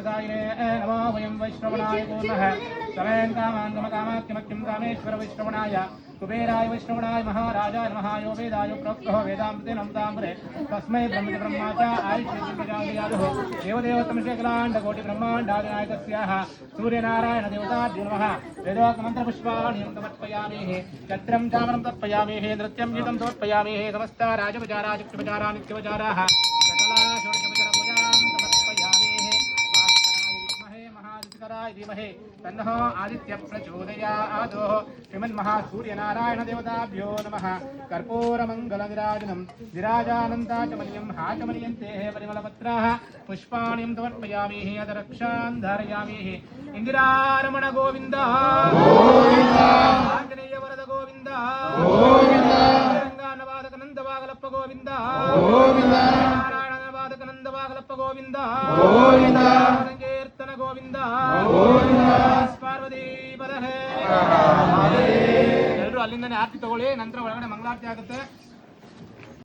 प्रदायिने नमो वयं वैष्णवनाय कुर्मः समेन कामान्गमकामाख्यमख्यं कामेश्वर वैष्णवनाय कुबेराय वैष्णवनाय महाराजाय नमः यो वेदाय प्रोक्तो वेदामृतेनमृताम्बरे तस्मै ब्रह्मा च आयुष्येन्द्रियादयो देवदेवतमशेखलाण्डकोटिब्रह्माण्डादिनायकस्याः सूर्यनारायणदेवताभ्यो नमः वेदोक्तमन्त्रपुष्पाणि समर्पयामि छत्रं चामरं तर्पयामि नृत्यं गीतं समर्पयामि समस्ता राजपचारा चित्तपचारा नित्यपचाराः सकला षोडशोपचारपूजां समर्पयामि महादित्कराय धीमहि तन्नः आदित्यः प्रचोदयात् श्रीमन्महासूर्यनारायण देवताभ्यो नमः कर्पूरमङ्गलविराजनं विराजानन्दाचमनीयं हाचमनीयन्ते परिमलपत्राः पुष्पाणि समर्पयामि अधरक्षां धारयामि इंदिरारमण गोविंद आंजनेय वरद गोविंद तेलंगाणवादक नंदवागलप्प गोविंद नारायणवादक नंदवागलप्प गोविंद संकीर्तन गोविंद पार्वती पदहे ಎಲ್ಲರೂ ಅಲ್ಲಿಂದನೇ ಆರತಿ ತಗೊಳ್ಳಿ ನಂತರ ಒಳಗಡೆ ಮಂಗಳಾರತಿ ಆಗುತ್ತೆ